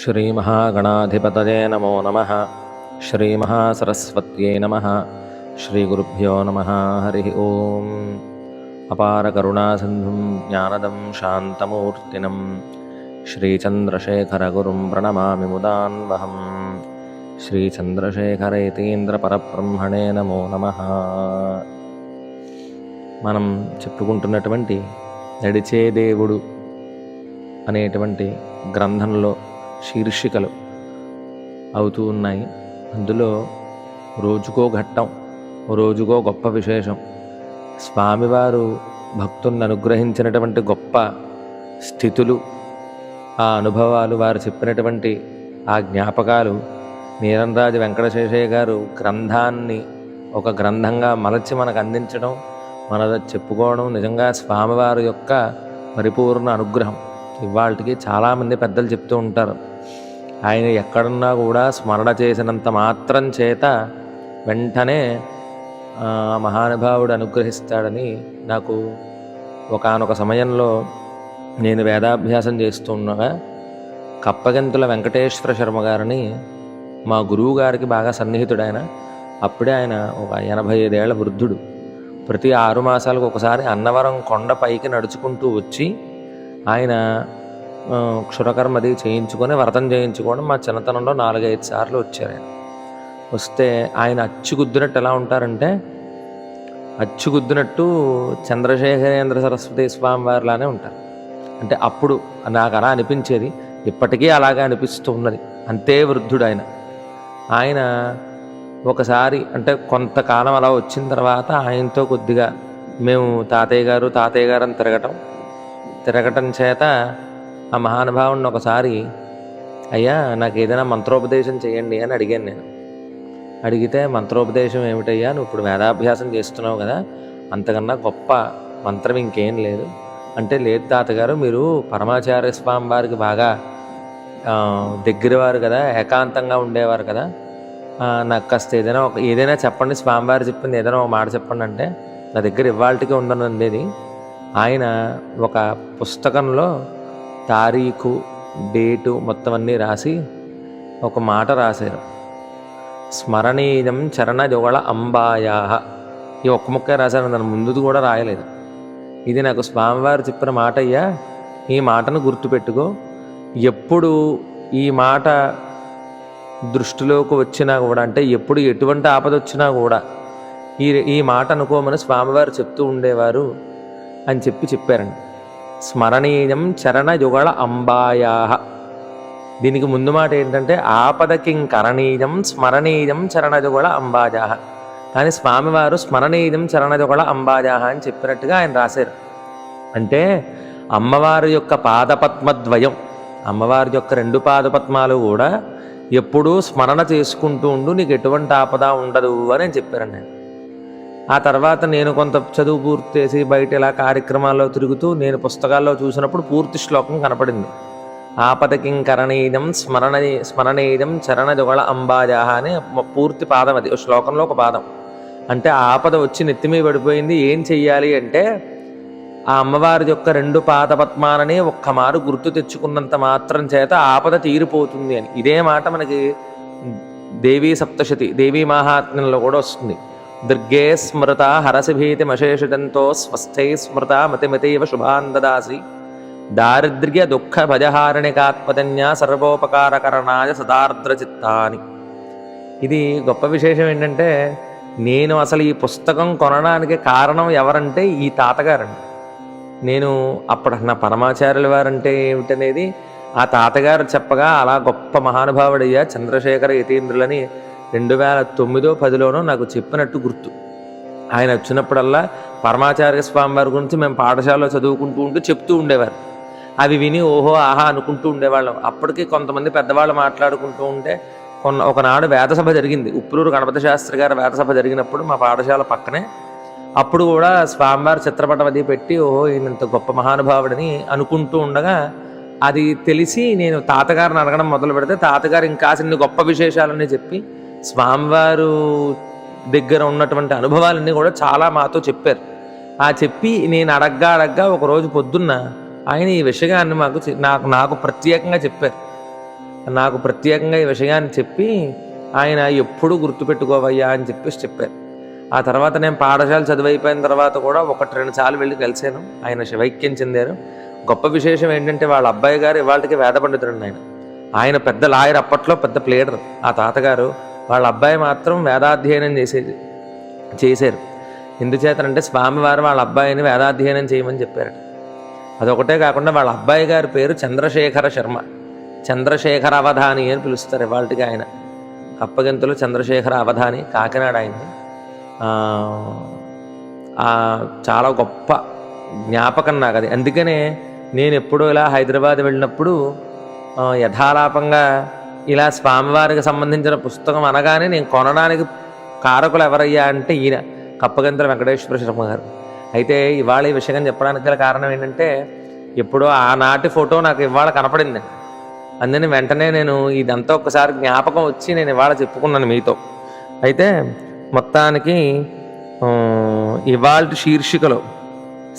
श्रीमहागणाधिपतये नमो नमः। श्रीमहासरस्वत्यै नमः। श्रीगुरुभ्यो नमः। हरिः ओम्। अपारकरुणासिन्धुं ज्ञानदं शान्तमूर्तिनं श्रीचन्द्रशेखरगुरुं प्रणमामि मुदान्वहम्। శ్రీచంద్రశేఖరేతీంద్రపరబ్రహ్మణే నమో నమః. మనం చెప్పుకుంటున్నటువంటి నడిచే దేవుడు అనేటువంటి గ్రంథంలో శీర్షికలు అవుతూ ఉన్నాయి. అందులో రోజుకో ఘట్టం, రోజుకో గొప్ప విశేషం, స్వామివారు భక్తులను అనుగ్రహించినటువంటి గొప్ప స్థితులు, ఆ అనుభవాలు, వారు చెప్పినటువంటి ఆ జ్ఞాపకాలు నీలంరాజు వెంకటశేషయ్య గారు గ్రంథాన్ని ఒక గ్రంథంగా మలచి మనకు అందించడం, మనది చెప్పుకోవడం నిజంగా స్వామివారి యొక్క పరిపూర్ణ అనుగ్రహం. ఇవాళకి చాలామంది పెద్దలు చెప్తూ ఉంటారు, ఆయన ఎక్కడున్నా కూడా స్మరణ చేసినంత మాత్రం చేత వెంటనే మహానుభావుడు అనుగ్రహిస్తాడని. నాకు ఒకానొక సమయంలో నేను వేదాభ్యాసం చేస్తూ ఉండగా కప్పగంతుల వెంకటేశ్వర శర్మ గారిని, మా గురువు గారికి బాగా సన్నిహితుడు ఆయన. అప్పుడే ఆయన ఒక 85 ఏళ్ల వృద్ధుడు. ప్రతి 6 మాసాలకు ఒకసారి అన్నవరం కొండ పైకి నడుచుకుంటూ వచ్చి ఆయన క్షురకర్మది చేయించుకొని వ్రతం చేయించుకోవడం మా చిన్నతనంలో 4-5 సార్లు వచ్చారు. ఆయన వస్తే ఆయన అచ్చుగుద్దినట్టు ఎలా ఉంటారంటే, అచ్చుగుద్దినట్టు చంద్రశేఖరేంద్ర సరస్వతి స్వామి వారిలానే ఉంటారు. అంటే అప్పుడు నాకు అలా అనిపించేది, ఇప్పటికీ అలాగే అనిపిస్తూ ఉన్నది. అంతే వృద్ధుడు ఆయన. ఆయన ఒకసారి అంటే కొంతకాలం అలా వచ్చిన తర్వాత ఆయనతో కొద్దిగా మేము తాతయ్య గారు అని తిరగటం చేత ఆ మహానుభావుని ఒకసారి, అయ్యా నాకు ఏదైనా మంత్రోపదేశం చేయండి అని అడిగాను నేను. అడిగితే, మంత్రోపదేశం ఏమిటయ్యా, నువ్వు ఇప్పుడు వేదాభ్యాసం చేస్తున్నావు కదా, అంతకన్నా గొప్ప మంత్రం ఇంకేం లేదు అంటే, లేదు తాతగారు, మీరు పరమాచార్య స్వామి వారికి బాగా దగ్గరవారు కదా, ఏకాంతంగా ఉండేవారు కదా, నాకు కాస్త ఏదైనా చెప్పండి, స్వామివారు చెప్పింది ఏదైనా ఒక మాట చెప్పండి అంటే, నా దగ్గర ఇవాళకి ఉండనుండేది. ఆయన ఒక పుస్తకంలో తారీఖు, డేటు మొత్తం అన్నీ రాసి ఒక మాట రాశారు, స్మరణీయం చరణజుగళ అంబాయా. ఈ ఒక్క ముక్కే రాశారు, దాని ముందుది కూడా రాయలేదు. ఇది నాకు స్వామివారు చెప్పిన మాట అయ్యా, ఈ మాటను గుర్తుపెట్టుకో, ఎప్పుడు ఈ మాట దృష్టిలోకి వచ్చినా కూడా, అంటే ఎప్పుడు ఎటువంటి ఆపద వచ్చినా కూడా ఈ మాట అనుకోమని స్వామివారు చెప్తూ ఉండేవారు అని చెప్పారండి. స్మరణీయం చరణయుగళ అంబాయా. దీనికి ముందు మాట ఏంటంటే, ఆపదకిం కరణీయం స్మరణీయం చరణయుగళ అంబాజా. కానీ స్వామివారు స్మరణీయం చరణయుగళ అంబాజా అని చెప్పినట్టుగా ఆయన రాశారు. అంటే అమ్మవారి యొక్క పాదపద్మద్వయం, అమ్మవారి యొక్క 2 పాదపద్మాలు కూడా ఎప్పుడూ స్మరణ చేసుకుంటూ ఉండు, నీకు ఎటువంటి ఆపద ఉండదు అని చెప్పారండి. ఆ తర్వాత నేను కొంత చదువు పూర్తి చేసి బయట ఇలా కార్యక్రమాల్లో తిరుగుతూ నేను పుస్తకాల్లో చూసినప్పుడు పూర్తి శ్లోకం కనపడింది. ఆపదకిం కరణీయం స్మరణీయం చరణజుగళ అంబాజా అని పూర్తి పాదం. అది శ్లోకంలో ఒక పాదం. అంటే ఆపద వచ్చి నెత్తిమీ పడిపోయింది, ఏం చెయ్యాలి అంటే, ఆ అమ్మవారి యొక్క 2 పాదపద్మాలని ఒక్కమారు గుర్తు తెచ్చుకున్నంత మాత్రం చేత ఆపద తీరిపోతుంది అని. ఇదే మాట మనకి దేవీ సప్తశతి, దేవీ మహాత్మ్యంలో కూడా వస్తుంది. దుర్గే స్మృత హరసిభీతిమశేషితంతో స్వస్థై స్మృత మతిమతైవ శుభాందదాసి దారిద్ర్య దుఃఖ భజహారణికాత్మధన్య సర్వోపకారకరణాయ సదార్ద్రచిత్తాని. ఇది గొప్ప విశేషం ఏంటంటే, నేను అసలు ఈ పుస్తకం కొనడానికి కారణం ఎవరంటే ఈ తాతగారండి. నేను అప్పుడు నా పరమాచార్యుల వారంటే ఏమిటనేది ఆ తాతగారు చెప్పగా, అలా గొప్ప మహానుభావుడయ్యా చంద్రశేఖర యతీంద్రులని 2009-10లోనో నాకు చెప్పినట్టు గుర్తు. ఆయన వచ్చినప్పుడల్లా పరమాచార్య స్వామి వారి గురించి మేము పాఠశాలలో చదువుకుంటూ ఉంటూ చెప్తూ ఉండేవారు. అవి విని ఓహో ఆహా అనుకుంటూ ఉండేవాళ్ళం. అప్పటికి కొంతమంది పెద్దవాళ్ళు మాట్లాడుకుంటూ ఉంటే, ఒకనాడు వేదసభ జరిగింది. ఉప్పులూరు గణపతి శాస్త్రి గారి వేదసభ జరిగినప్పుడు మా పాఠశాల పక్కనే, అప్పుడు కూడా స్వామివారి చిత్రపటం అది పెట్టి, ఓహో ఈయనంత గొప్ప మహానుభావుడని అనుకుంటూ ఉండగా, అది తెలిసి నేను తాతగారిని అడగడం మొదలు పెడితే, తాతగారు ఇంకా ఇన్ని గొప్ప విశేషాలన్నీ చెప్పి స్వామివారు దగ్గర ఉన్నటువంటి అనుభవాలన్నీ కూడా చాలా మాతో చెప్పారు. ఆ చెప్పి నేను అడగ్గా ఒకరోజు పొద్దున్న ఆయన ఈ విషయాన్ని నాకు ప్రత్యేకంగా చెప్పారు. నాకు ప్రత్యేకంగా ఈ విషయాన్ని చెప్పి ఆయన ఎప్పుడూ గుర్తుపెట్టుకోవయ్యా అని చెప్పారు. ఆ తర్వాత నేను పాఠశాల చదువైపోయిన తర్వాత కూడా 1-2 సార్లు వెళ్ళి కలిశాను. ఆయన శివైక్యం చెందారు. గొప్ప విశేషం ఏంటంటే వాళ్ళ అబ్బాయి గారు ఇవాళకి వేద పండితుడండి. ఆయన పెద్ద లాయర్, అప్పట్లో పెద్ద ప్లేడర్. ఆ తాతగారు వాళ్ళ అబ్బాయి మాత్రం వేదాధ్యయనం చేశారు. ఎందుచేతనంటే స్వామివారు వాళ్ళ అబ్బాయిని వేదాధ్యయనం చేయమని చెప్పారట. అదొకటే కాకుండా వాళ్ళ అబ్బాయి గారి పేరు చంద్రశేఖర శర్మ, చంద్రశేఖర అవధాని అని పిలుస్తారు ఇవాళకి. ఆయన కప్పగింతలు చంద్రశేఖర అవధాని, కాకినాడ ఆయన్ని. చాలా గొప్ప జ్ఞాపకం నాకు అది. అందుకనే నేను ఎప్పుడూ ఇలా హైదరాబాద్ వెళ్ళినప్పుడు యథాలాపంగా ఇలా స్వామివారికి సంబంధించిన పుస్తకం అనగానే నేను కొనడానికి కారకులు ఎవరయ్యా అంటే ఈయన కప్పగింతల వెంకటేశ్వర శర్మ గారు. అయితే ఇవాళ ఈ విషయం చెప్పడానికి గల కారణం ఏంటంటే ఎప్పుడో ఆనాటి ఫోటో నాకు ఇవాళ కనపడింది. అందుకని వెంటనే నేను ఇదంతా ఒక్కసారి జ్ఞాపకం వచ్చి నేను ఇవాళ చెప్పుకున్నాను మీతో. అయితే మొత్తానికి ఇవాళ శీర్షికలో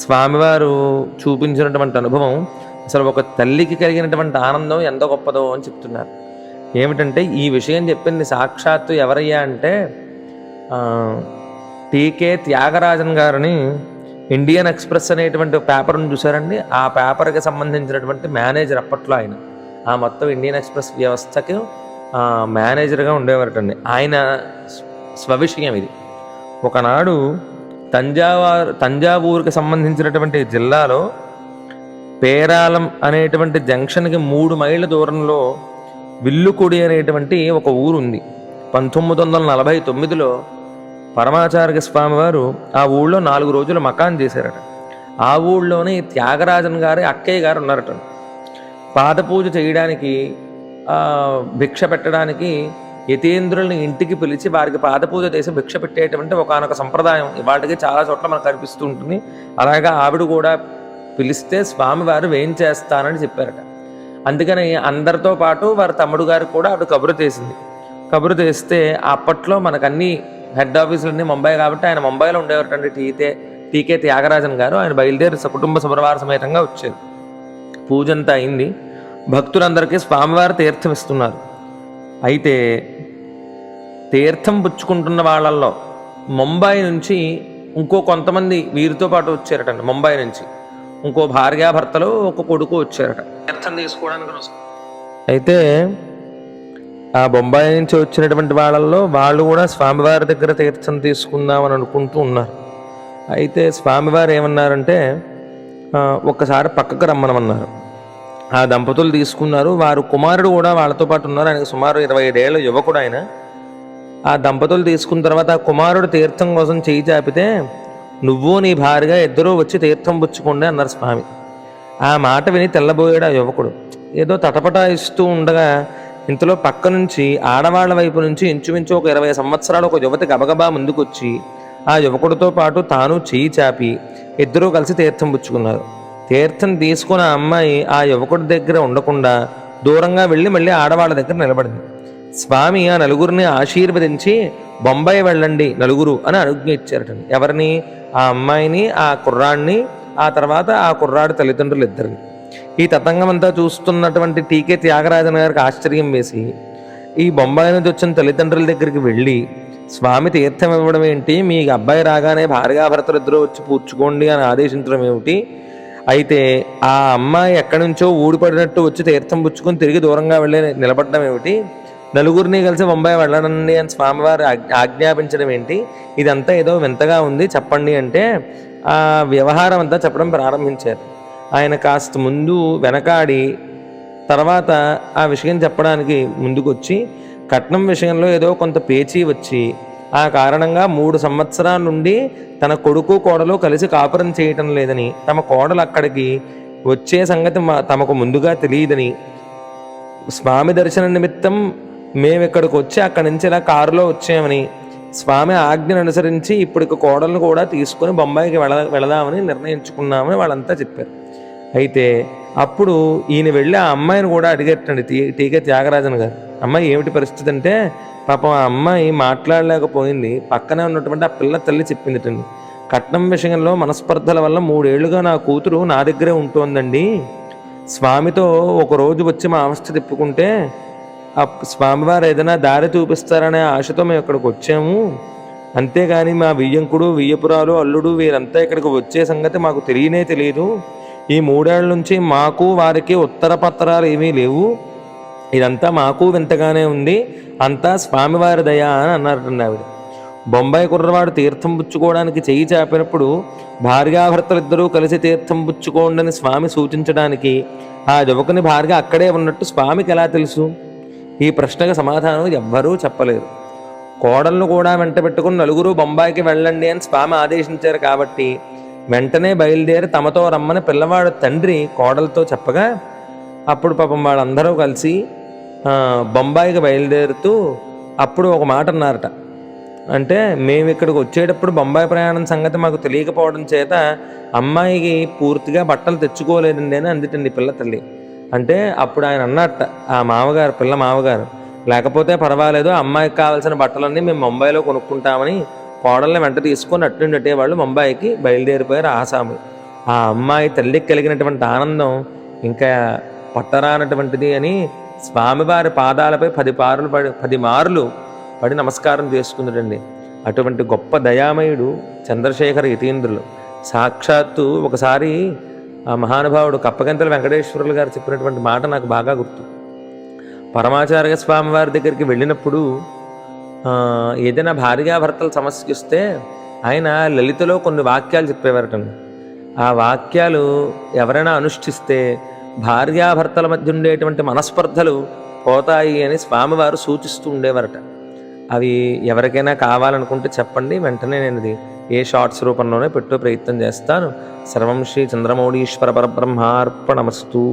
స్వామివారు చూపించినటువంటి అనుభవం, అసలు ఒక తల్లికి కలిగినటువంటి ఆనందం ఎంత గొప్పదో అని చెప్తున్నారు. ఏమిటంటే ఈ విషయం చెప్పింది సాక్షాత్తు ఎవరయ్యా అంటే టీకే త్యాగరాజన్ గారిని ఇండియన్ ఎక్స్ప్రెస్ అనేటువంటి పేపర్ను చూసారండి. ఆ పేపర్కి సంబంధించినటువంటి మేనేజర్ అప్పట్లో ఆయన. ఆ మొత్తం ఇండియన్ ఎక్స్ప్రెస్ వ్యవస్థకి మేనేజర్గా ఉండేవారటండి. ఆయన స్వవిషయం ఇది. ఒకనాడు తంజావూరుకి సంబంధించినటువంటి జిల్లాలో పేరాలం అనేటువంటి జంక్షన్కి 3 మైళ్ళ దూరంలో విల్లుకుడి అనేటువంటి ఒక ఊరు ఉంది. 1949లో పరమాచార్య స్వామివారు ఆ ఊళ్ళో 4 రోజులు మకాన్ చేశారట. ఆ ఊళ్ళోనే త్యాగరాజన్ గారి అక్కయ్య గారు ఉన్నారట. పాదపూజ చేయడానికి, భిక్ష పెట్టడానికి యతీంద్రుల్ని ఇంటికి పిలిచి వారికి పాదపూజ చేసి భిక్ష పెట్టేటువంటి ఒకనొక సంప్రదాయం ఇవాటికి చాలా చోట్ల మనకు కనిపిస్తూ ఉంటుంది. అలాగా ఆవిడ కూడా పిలిస్తే స్వామివారు వేయించేస్తానని చెప్పారట. అందుకని అందరితో పాటు వారి తమ్ముడు గారికి కూడా ఆవిడ కబురు చేసింది. కబురు చేస్తే అప్పట్లో మనకన్నీ హెడ్ ఆఫీసులన్నీ ముంబై కాబట్టి ఆయన ముంబైలో ఉండేవారండి టీకే త్యాగరాజన్ గారు. ఆయన బయలుదేరి కుటుంబ సపరివార సమేతంగా వచ్చారు. పూజ అంతా అయింది. భక్తులందరికీ స్వామివారు తీర్థం ఇస్తున్నారు. అయితే తీర్థం పుచ్చుకుంటున్న వాళ్ళల్లో ముంబై నుంచి ఇంకో కొంతమంది వీరితో పాటు వచ్చారటండి. ముంబై నుంచి ఇంకో భార్యాభర్తలు, ఒక కొడుకు వచ్చారట తీర్థం తీసుకోవడానికి. అయితే ఆ బొంబాయి నుంచి వచ్చినటువంటి వాళ్ళల్లో వాళ్ళు కూడా స్వామివారి దగ్గర తీర్థం తీసుకుందామని అనుకుంటూ ఉన్నారు. అయితే స్వామివారు ఏమన్నారంటే ఒక్కసారి పక్కకు రమ్మనమన్నారు. ఆ దంపతులు తీసుకున్నారు. వారు కుమారుడు కూడా వాళ్ళతో పాటు ఉన్నారు. ఆయనకు సుమారు 27 ఏళ్ళ యువకుడు ఆయన. ఆ దంపతులు తీసుకున్న తర్వాత ఆ కుమారుడు తీర్థం కోసం చేయి చాపితే నువ్వు నీ భార్య ఇద్దరూ వచ్చి తీర్థం పుచ్చుకోండి అన్నారు స్వామి. ఆ మాట విని తెల్లబోయాడు ఆ యువకుడు. ఏదో తటపటాయిస్తూ ఉండగా ఇంతలో పక్క నుంచి ఆడవాళ్ల వైపు నుంచి ఇంచుమించు ఒక 20 సంవత్సరాలు ఒక యువతి గబగబా ముందుకొచ్చి ఆ యువకుడితో పాటు తాను చేయి చాపి ఇద్దరూ కలిసి తీర్థం పుచ్చుకున్నారు. తీర్థం తీసుకున్న అమ్మాయి ఆ యువకుడి దగ్గర ఉండకుండా దూరంగా వెళ్ళి మళ్ళీ ఆడవాళ్ళ దగ్గర నిలబడింది. స్వామి ఆ నలుగురిని ఆశీర్వదించి బొంబాయి వెళ్ళండి నలుగురు అని అనుజ్ఞ ఇచ్చారట. ఎవరిని? ఆ అమ్మాయిని, ఆ కుర్రాడిని, ఆ తర్వాత ఆ కుర్రాడి తల్లిదండ్రులు ఇద్దరిని. ఈ తతంగం అంతా చూస్తున్నటువంటి టీకే త్యాగరాజన్ గారికి ఆశ్చర్యం వేసి ఈ బొంబాయి నుంచి వచ్చిన తల్లిదండ్రుల దగ్గరికి వెళ్ళి స్వామి తీర్థం ఇవ్వడం ఏంటి, మీ అబ్బాయి రాగానే భార్యాభర్తలు ఇద్దరు వచ్చి పూడ్చుకోండి అని ఆదేశించడం ఏమిటి, అయితే ఆ అమ్మాయి ఎక్కడి నుంచో ఊడిపడినట్టు వచ్చి తీర్థం పుచ్చుకొని తిరిగి దూరంగా వెళ్ళి నిలబడడం ఏమిటి, నలుగురిని కలిసి బొంబాయి వెళ్ళండి అని స్వామివారు ఆజ్ఞాపించడం ఏంటి, ఇదంతా ఏదో వింతగా ఉంది చెప్పండి అంటే ఆ వ్యవహారం అంతా చెప్పడం ప్రారంభించారు. ఆయన కాస్త ముందు వెనకాడి తర్వాత ఆ విషయం చెప్పడానికి ముందుకొచ్చి కట్నం విషయంలో ఏదో కొంత పేచీ వచ్చి ఆ కారణంగా 3 సంవత్సరాల నుండి తన కొడుకు కోడలు కలిసి కాపురం చేయటం లేదని, తమ కోడలు అక్కడికి వచ్చే సంగతి తమకు ముందుగా తెలియదని, స్వామి దర్శన నిమిత్తం మేము ఇక్కడికి వచ్చి అక్కడి నుంచి ఇలా కారులో వచ్చామని, స్వామి ఆజ్ఞను అనుసరించి ఇప్పటికి కోడలను కూడా తీసుకొని బొంబాయికి వెళదామని నిర్ణయించుకున్నామని వాళ్ళంతా చెప్పారు. అయితే అప్పుడు ఈయన వెళ్ళి ఆ అమ్మాయిని కూడా అడిగేటండి టీకే త్యాగరాజన్ గారు. అమ్మాయి ఏమిటి పరిస్థితి అంటే పాపం ఆ అమ్మాయి మాట్లాడలేకపోయింది. పక్కనే ఉన్నటువంటి ఆ పిల్ల తల్లి చెప్పిందిటండి, కట్నం విషయంలో మనస్పర్ధల వల్ల 3 ఏళ్లుగా నా కూతురు నా దగ్గరే ఉంటోందండి. స్వామితో ఒక రోజు వచ్చి మా అవస్థ తిప్పుకుంటే స్వామివారు ఏదైనా దారి చూపిస్తారనే ఆశతో మేము ఇక్కడికి వచ్చాము, అంతేగాని మా వియ్యంకుడు వియ్యపురాలు అల్లుడు వీరంతా ఇక్కడికి వచ్చే సంగతి మాకు తెలియనే తెలియదు. ఈ 3 ఏళ్ల నుంచి మాకు వారికి ఉత్తర పత్రాలు ఏమీ లేవు, ఇదంతా మాకు వింతగానే ఉంది, అంతా స్వామివారి దయ అని అన్నారండి ఆవిడ. బొంబాయి కుర్రవాడు తీర్థం పుచ్చుకోవడానికి చెయ్యి చాపినప్పుడు భార్యాభర్తలిద్దరూ కలిసి తీర్థం పుచ్చుకోండి అని స్వామి సూచించడానికి ఆ యువకుని భార్య అక్కడే ఉన్నట్టు స్వామికి ఎలా తెలుసు? ఈ ప్రశ్నకు సమాధానం ఎవ్వరూ చెప్పలేరు. కోడలను కూడా వెంట పెట్టుకుని నలుగురు బొంబాయికి వెళ్ళండి అని స్వామి ఆదేశించారు కాబట్టి వెంటనే బయలుదేరి తమతో రమ్మని పిల్లవాడు తండ్రి కోడలతో చెప్పగా అప్పుడు పాపం వాళ్ళందరూ కలిసి బొంబాయికి బయలుదేరుతూ అప్పుడు ఒక మాట అన్నారట. అంటే మేము ఇక్కడికి వచ్చేటప్పుడు బొంబాయి ప్రయాణం సంగతి మాకు తెలియకపోవడం చేత అమ్మాయికి పూర్తిగా బట్టలు తెచ్చుకోలేదండి అని అందుటండి పిల్ల తల్లి. అంటే అప్పుడు ఆయన అన్నట్ట ఆ మామగారు, పిల్ల మామగారు, లేకపోతే పర్వాలేదు, అమ్మాయికి కావాల్సిన బట్టలన్నీ మేము ముంబైలో కొనుక్కుంటామని కోడల్ని వెంట తీసుకొని అట్టుండటే వాళ్ళు ముంబైకి బయలుదేరిపోయారు ఆసాములు. ఆ అమ్మాయి తల్లికి కలిగినటువంటి ఆనందం ఇంకా పట్టరానటువంటిది అని స్వామివారి పాదాలపై 10 మార్లు పడి నమస్కారం చేసుకుందండి. అటువంటి గొప్ప దయామయుడు చంద్రశేఖర యతీంద్రులు. సాక్షాత్తు ఒకసారి ఆ మహానుభావుడు కప్పగంతల వెంకటేశ్వరులు గారు చెప్పినటువంటి మాట నాకు బాగా గుర్తు. పరమాచార్య స్వామి వారి దగ్గరికి వెళ్ళినప్పుడు ఏదైనా భార్యాభర్తల సమస్య వస్తే ఆయన లలితలో కొన్ని వాక్యాలు చెప్పేవారటండి. ఆ వాక్యాలు ఎవరైనా అనుష్ఠిస్తే భార్యాభర్తల మధ్య ఉండేటువంటి మనస్పర్ధలు పోతాయి అని స్వామివారు సూచిస్తూ ఉండేవారట. అవి ఎవరికైనా కావాలనుకుంటే చెప్పండి, వెంటనే నేను ఇది ఏ షార్ట్స్ రూపంలోనే పెట్టే ప్రయత్నం చేస్తాను. సర్వం శ్రీ చంద్రమౌళీశ్వర పరబ్రహ్మార్పణమస్తు.